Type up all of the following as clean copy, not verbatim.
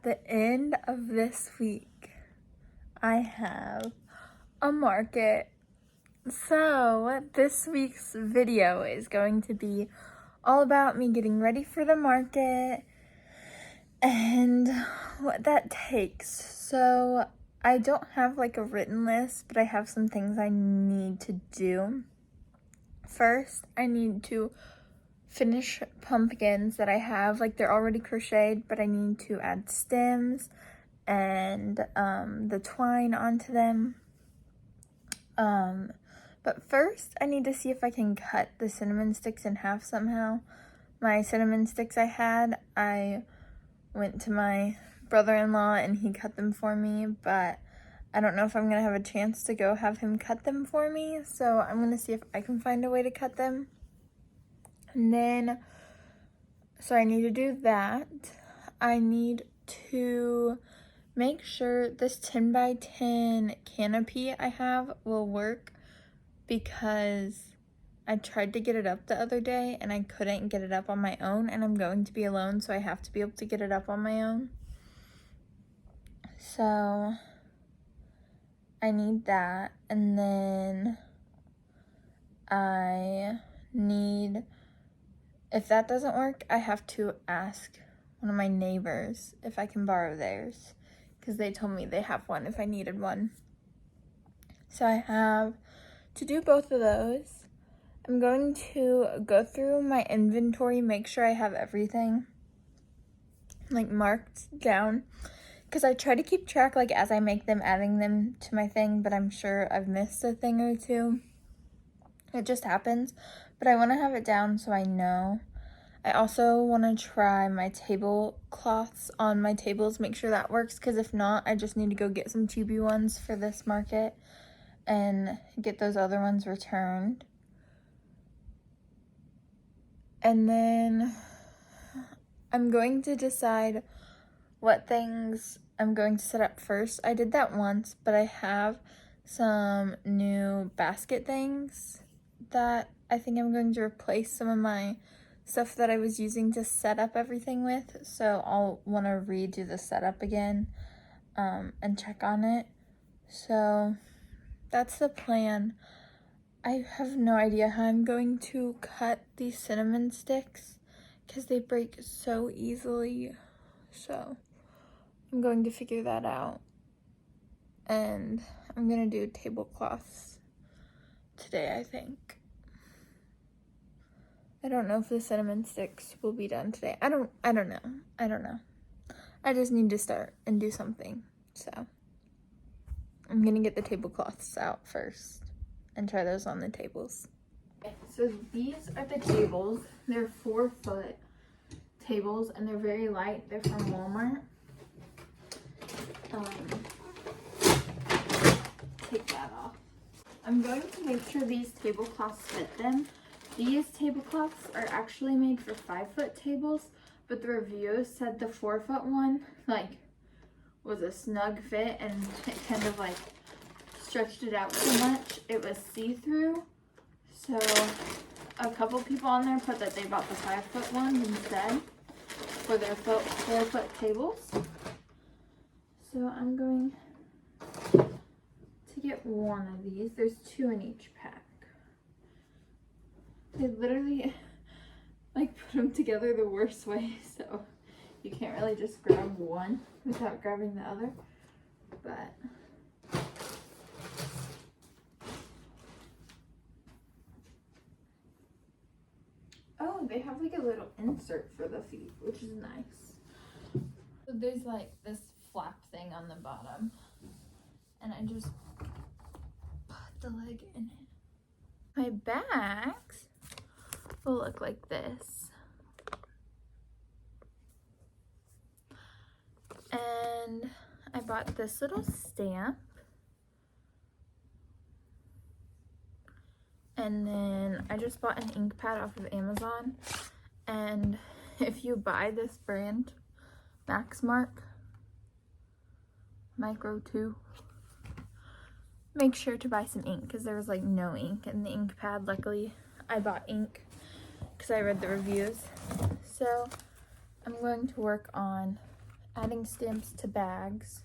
the end of this week, I have a market. So this week's video is going to be all about me getting ready for the market and what that takes. So I don't have like a written list, but I have some things I need to do. First, I need to finish pumpkins that I have, like they're already crocheted, but I need to add stems and the twine onto them. But first I need to see if I can cut the cinnamon sticks in half somehow. My cinnamon sticks I went to my brother-in-law and he cut them for me, but I don't know if I'm gonna have a chance to go have him cut them for me, so I'm gonna see if I can find a way to cut them. And then, so I need to do that. I need to make sure this 10 by 10 canopy I have will work, because I tried to get it up the other day and I couldn't get it up on my own, and I'm going to be alone, so I have to be able to get it up on my own. So I need that, and then I need, if that doesn't work, I have to ask one of my neighbors if I can borrow theirs, because they told me they have one if I needed one. So I have to do both of those. I'm going to go through my inventory, make sure I have everything like marked down, because I try to keep track like as I make them, adding them to my thing, but I'm sure I've missed a thing or two. It just happens, but I want to have it down so I know. I also want to try my tablecloths on my tables, make sure that works, because if not, I just need to go get some cheapy ones for this market and get those other ones returned. And then I'm going to decide what things I'm going to set up first. I did that once, but I have some new basket things that I think I'm going to replace some of my stuff that I was using to set up everything with, so I'll want to redo the setup again and check on it. So that's the plan. I have no idea how I'm going to cut these cinnamon sticks because they break so easily, so I'm going to figure that out. And I'm gonna do tablecloths today, I think. I don't know if the cinnamon sticks will be done today. I don't know. I just need to start and do something. So I'm gonna get the tablecloths out first and try those on the tables. Okay, so these are the tables. They're 4-foot tables and they're very light. They're from Walmart. Take that off. I'm going to make sure these tablecloths fit them. These tablecloths are actually made for 5-foot tables, but the review said the 4-foot one was a snug fit and it kind of stretched it out too much. It was see-through, so a couple people on there put that they bought the 5-foot ones instead for their 4-foot tables. So I'm going to get one of these. There's 2 in each pack. They literally put them together the worst way, so you can't really just grab one without grabbing the other. But oh, they have a little insert for the feet, which is nice. So there's this flap thing on the bottom, and I just put the leg in it. My bags will look like this. And I bought this little stamp. And then I just bought an ink pad off of Amazon. And if you buy this brand, Maxmark Micro 2, make sure to buy some ink, because there was no ink in the ink pad. Luckily I bought ink because I read the reviews. So I'm going to work on adding stamps to bags.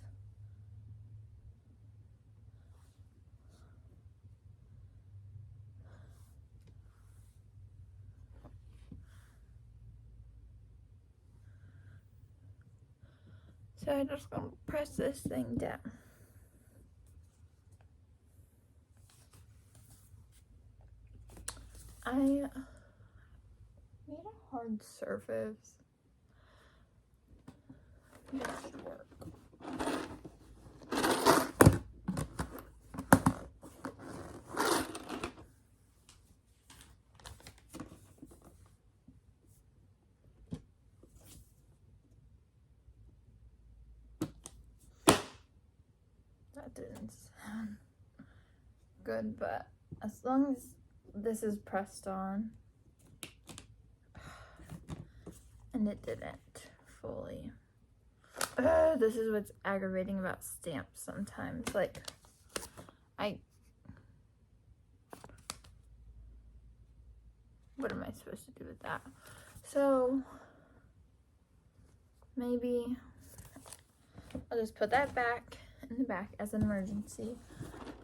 So I'm just gonna press this thing down. I need a hard surface. This should work. That didn't sound good, but as long as this is pressed on, and it didn't fully. This is what's aggravating about stamps sometimes. Like, what am I supposed to do with that? So, maybe I'll just put that back in the back as an emergency.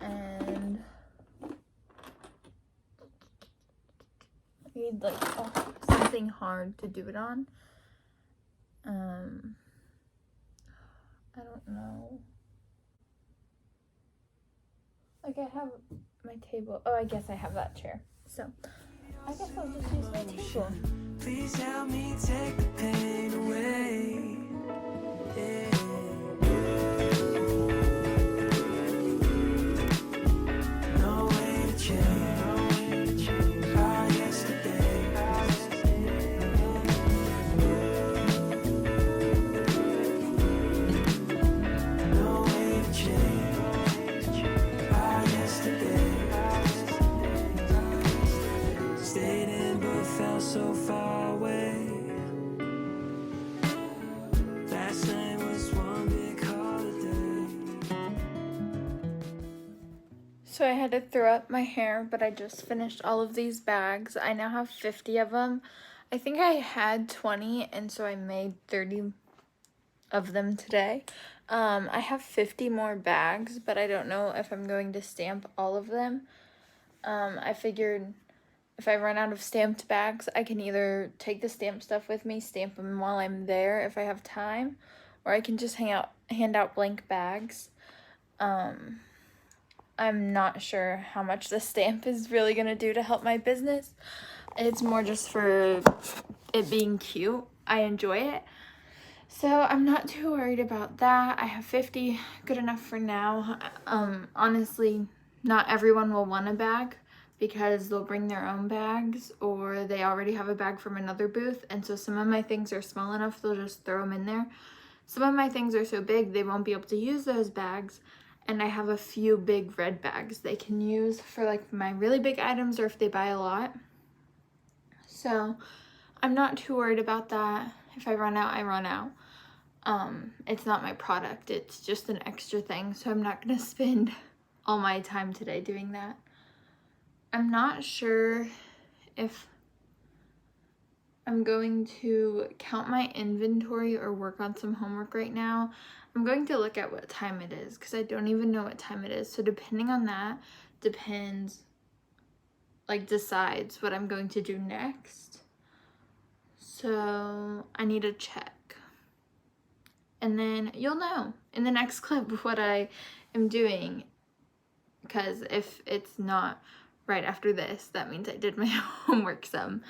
And I need like something hard to do it on. I don't know. Like, I have my table. Oh, I guess I have that chair. So I guess I'll just use my table. Please help me take the pain away. Yeah. No way to change our yesterday. No way to change our yesterday. Stayed in but felt so far away. Last night was one big holiday. So I had to throw up my hair, but I just finished all of these bags. I now have 50 of them. I think I had 20, and so I made 30 of them today. I have 50 more bags, but I don't know if I'm going to stamp all of them. I figured if I run out of stamped bags, I can either take the stamp stuff with me, stamp them while I'm there if I have time, or I can just hand out blank bags. I'm not sure how much the stamp is really gonna do to help my business. It's more just for it being cute. I enjoy it. So I'm not too worried about that. I have 50, good enough for now. Honestly, not everyone will want a bag because they'll bring their own bags or they already have a bag from another booth. And so some of my things are small enough, they'll just throw them in there. Some of my things are so big, they won't be able to use those bags. And I have a few big red bags they can use for like my really big items or if they buy a lot. So I'm not too worried about that. If I run out, I run out. It's not my product, it's just an extra thing, so I'm not gonna spend all my time today doing that. I'm not sure if I'm going to count my inventory or work on some homework right now. I'm going to look at what time it is because I don't even know what time it is. So depending on that, decides what I'm going to do next. So I need to check. And then you'll know in the next clip what I am doing. Because if it's not right after this, that means I did my homework some.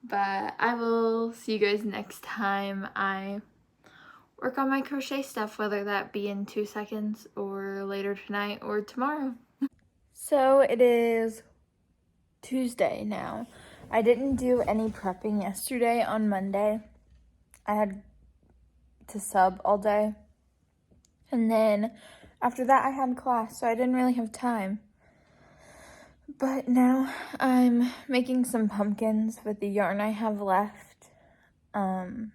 But I will see you guys next time I work on my crochet stuff, whether that be in 2 seconds or later tonight or tomorrow. So it is Tuesday now. I didn't do any prepping yesterday on Monday. I had to sub all day. And then after that I had class, so I didn't really have time. But now I'm making some pumpkins with the yarn I have left. And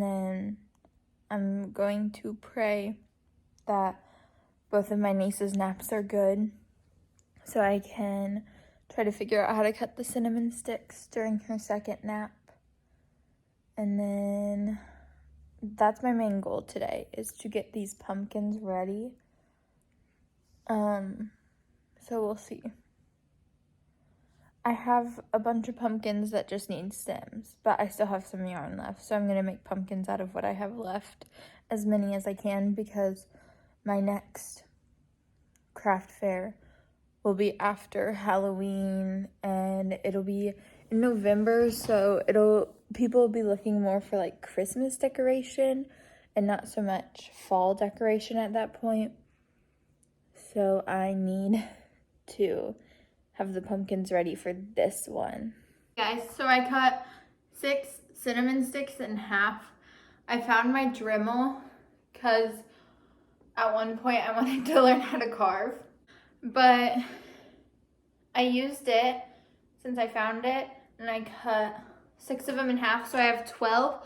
then I'm going to pray that both of my niece's naps are good so I can try to figure out how to cut the cinnamon sticks during her second nap. And then that's my main goal today, is to get these pumpkins ready. So we'll see. I have a bunch of pumpkins that just need stems, but I still have some yarn left, so I'm going to make pumpkins out of what I have left, as many as I can, because my next craft fair will be after Halloween, and it'll be in November, so people will be looking more for like Christmas decoration and not so much fall decoration at that point. So I need to have the pumpkins ready for this one. Guys, so I cut 6 cinnamon sticks in half. I found my Dremel because at one point I wanted to learn how to carve, but I used it since I found it, and I cut 6 of them in half, so I have 12.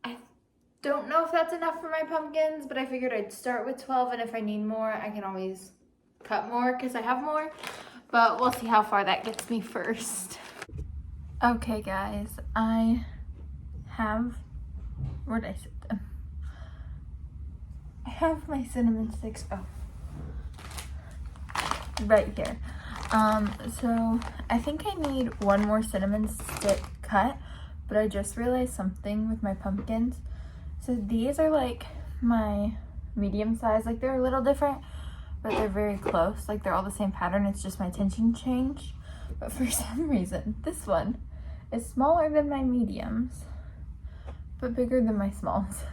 I don't know if that's enough for my pumpkins, but I figured I'd start with 12, and if I need more, I can always cut more because I have more, but we'll see how far that gets me first. Okay guys, I have, where did I sit them? I have my cinnamon sticks, right here. So I think I need one more cinnamon stick cut, but I just realized something with my pumpkins. So these are like my medium size, like they're a little different, but they're very close. Like they're all the same pattern, it's just my tension changed. But for some reason, this one is smaller than my mediums, but bigger than my smalls.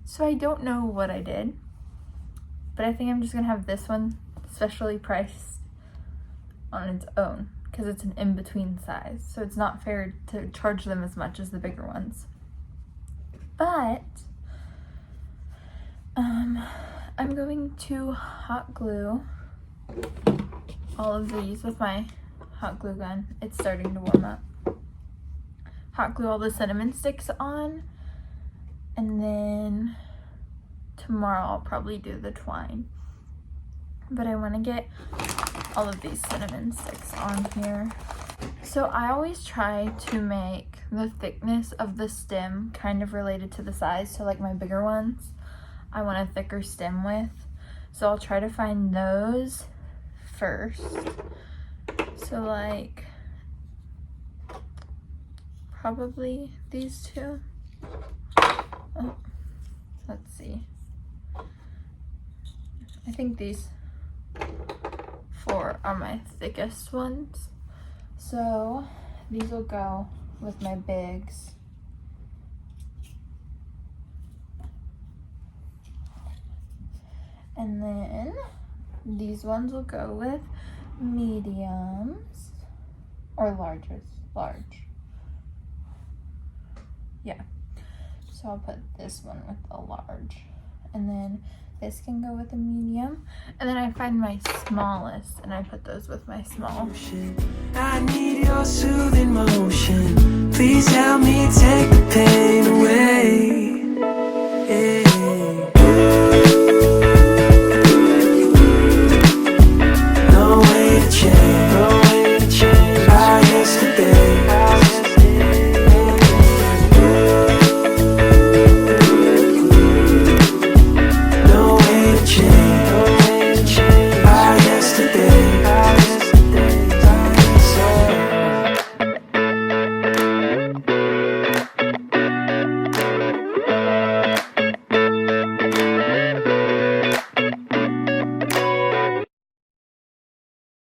So I don't know what I did, but I think I'm just gonna have this one specially priced on its own because it's an in-between size. So it's not fair to charge them as much as the bigger ones. But I'm going to hot glue all of these with my hot glue gun. It's starting to warm up. Hot glue all the cinnamon sticks on, and then tomorrow I'll probably do the twine. But I want to get all of these cinnamon sticks on here. So I always try to make the thickness of the stem kind of related to the size. So like my bigger ones, I want a thicker stem with. So I'll try to find those first. So like probably these two. Oh, let's see. I think these 4 are my thickest ones. So these will go with my bigs. And then these ones will go with mediums or larges. Large. Yeah. So I'll put this one with the large. And then this can go with a medium. And then I find my smallest and I put those with my small. I need your soothing motion. Please help me take the pain away.